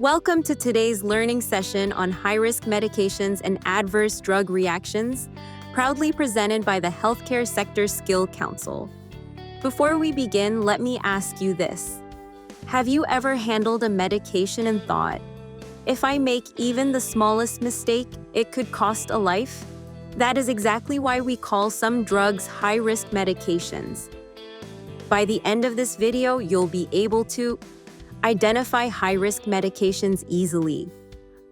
Welcome to today's learning session on high-risk medications and adverse drug reactions, proudly presented by the Healthcare Sector Skill Council. Before we begin, let me ask you this. Have you ever handled a medication and thought, if I make even the smallest mistake, it could cost a life? That is exactly why we call some drugs high-risk medications. By the end of this video, you'll be able to identify high-risk medications easily,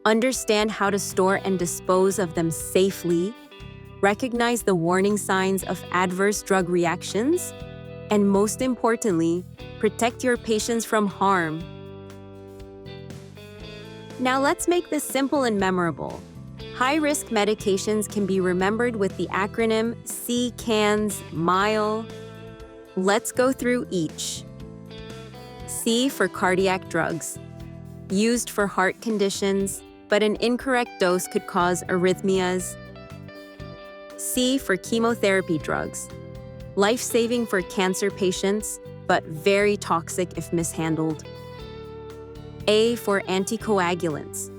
understand how to store and dispose of them safely, recognize the warning signs of adverse drug reactions, and most importantly, protect your patients from harm. Now let's make this simple and memorable. High-risk medications can be remembered with the acronym CCANS-MILE. Let's go through each. C for cardiac drugs, used for heart conditions, but an incorrect dose could cause arrhythmias. C for chemotherapy drugs, life-saving for cancer patients, but very toxic if mishandled. A for anticoagulants,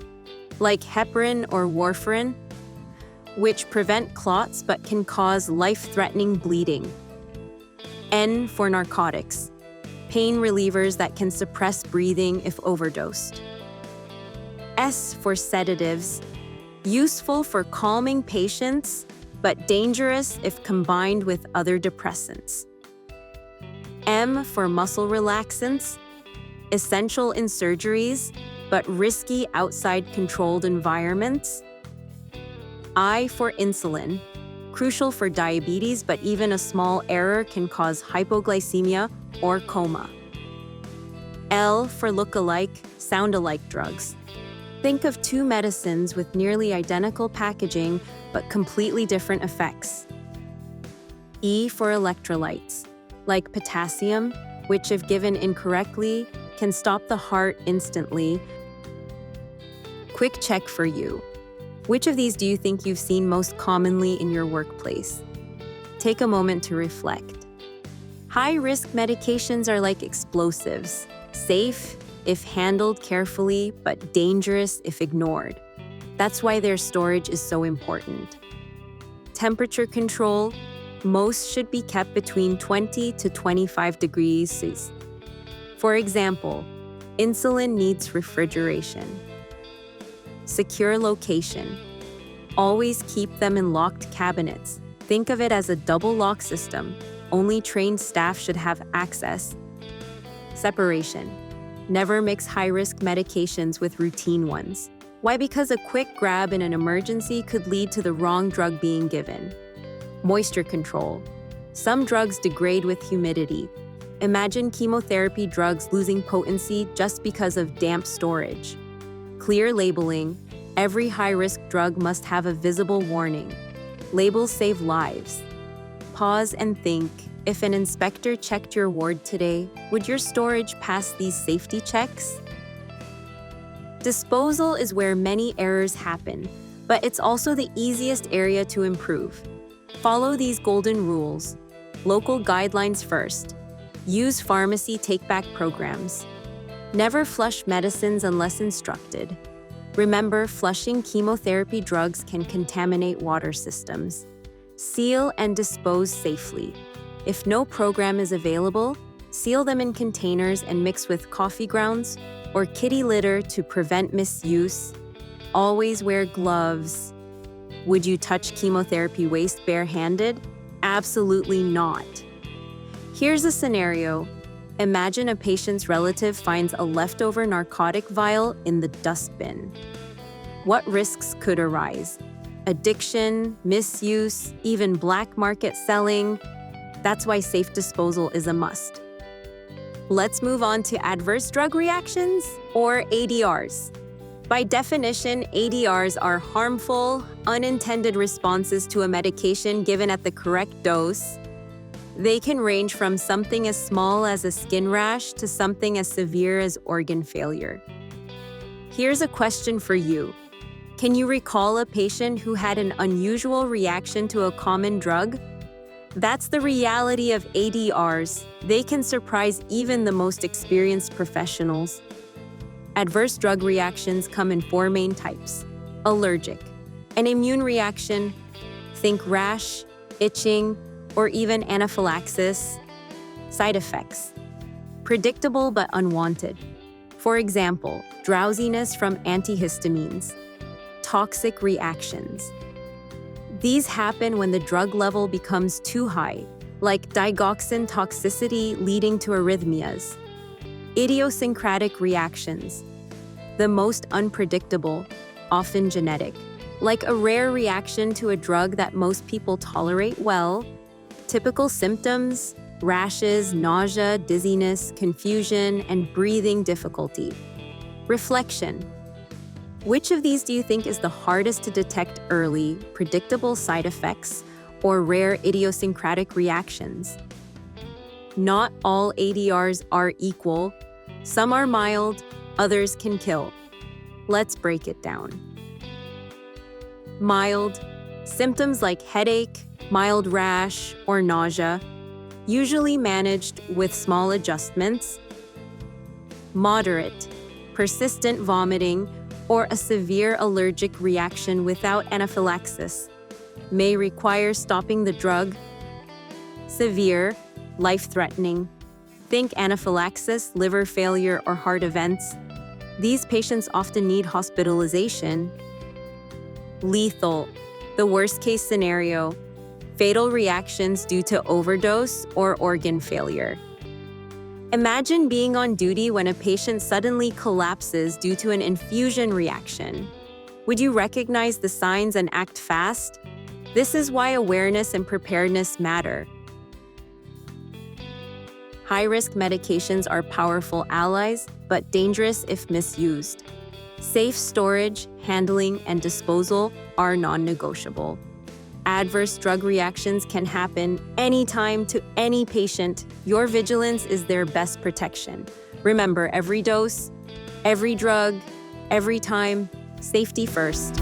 like heparin or warfarin, which prevent clots but can cause life-threatening bleeding. N for narcotics, pain relievers that can suppress breathing if overdosed. S for sedatives, useful for calming patients, but dangerous if combined with other depressants. M for muscle relaxants, essential in surgeries, but risky outside controlled environments. I for insulin, crucial for diabetes, but even a small error can cause hypoglycemia or coma. L for look-alike, sound-alike drugs. Think of two medicines with nearly identical packaging but completely different effects. E for electrolytes, like potassium, which if given incorrectly, can stop the heart instantly. Quick check for you. Which of these do you think you've seen most commonly in your workplace? Take a moment to reflect. High-risk medications are like explosives, safe if handled carefully, but dangerous if ignored. That's why their storage is so important. Temperature control, most should be kept between 20 to 25 degrees Celsius. For example, insulin needs refrigeration. Secure location. Always keep them in locked cabinets. Think of it as a double lock system. Only trained staff should have access. Separation. Never mix high-risk medications with routine ones. Why? Because a quick grab in an emergency could lead to the wrong drug being given. Moisture control. Some drugs degrade with humidity. Imagine chemotherapy drugs losing potency just because of damp storage. Clear labeling. Every high-risk drug must have a visible warning. Labels save lives. Pause and think. If an inspector checked your ward today, would your storage pass these safety checks? Disposal is where many errors happen, but it's also the easiest area to improve. Follow these golden rules. Local guidelines first. Use pharmacy take-back programs. Never flush medicines unless instructed. Remember, flushing chemotherapy drugs can contaminate water systems. Seal and dispose safely. If no program is available, seal them in containers and mix with coffee grounds or kitty litter to prevent misuse. Always wear gloves. Would you touch chemotherapy waste barehanded? Absolutely not. Here's a scenario. Imagine a patient's relative finds a leftover narcotic vial in the dustbin. What risks could arise? Addiction, misuse, even black market selling. That's why safe disposal is a must. Let's move on to adverse drug reactions, or ADRs. By definition, ADRs are harmful, unintended responses to a medication given at the correct dose. They can range from something as small as a skin rash to something as severe as organ failure. Here's a question for you. Can you recall a patient who had an unusual reaction to a common drug? That's the reality of ADRs. They can surprise even the most experienced professionals. Adverse drug reactions come in four main types. Allergic. An immune reaction, think rash, itching, or even anaphylaxis. Side effects. Predictable but unwanted. For example, drowsiness from antihistamines. Toxic reactions. These happen when the drug level becomes too high, like digoxin toxicity leading to arrhythmias. Idiosyncratic reactions. The most unpredictable, often genetic, like a rare reaction to a drug that most people tolerate well. Typical symptoms: rashes, nausea, dizziness, confusion, and breathing difficulty. Reflection. Which of these do you think is the hardest to detect early, predictable side effects, or rare idiosyncratic reactions? Not all ADRs are equal. Some are mild, others can kill. Let's break it down. Mild. Symptoms like headache, mild rash, or nausea, usually managed with small adjustments. Moderate. Persistent vomiting or a severe allergic reaction without anaphylaxis may require stopping the drug. Severe. Life-threatening. Think anaphylaxis, liver failure, or heart events. These patients often need hospitalization. Lethal. The worst-case scenario. Fatal reactions due to overdose or organ failure. Imagine being on duty when a patient suddenly collapses due to an infusion reaction. Would you recognize the signs and act fast? This is why awareness and preparedness matter. High-risk medications are powerful allies, but dangerous if misused. Safe storage, handling, and disposal are non-negotiable. Adverse drug reactions can happen anytime to any patient. Your vigilance is their best protection. Remember, every dose, every drug, every time, safety first.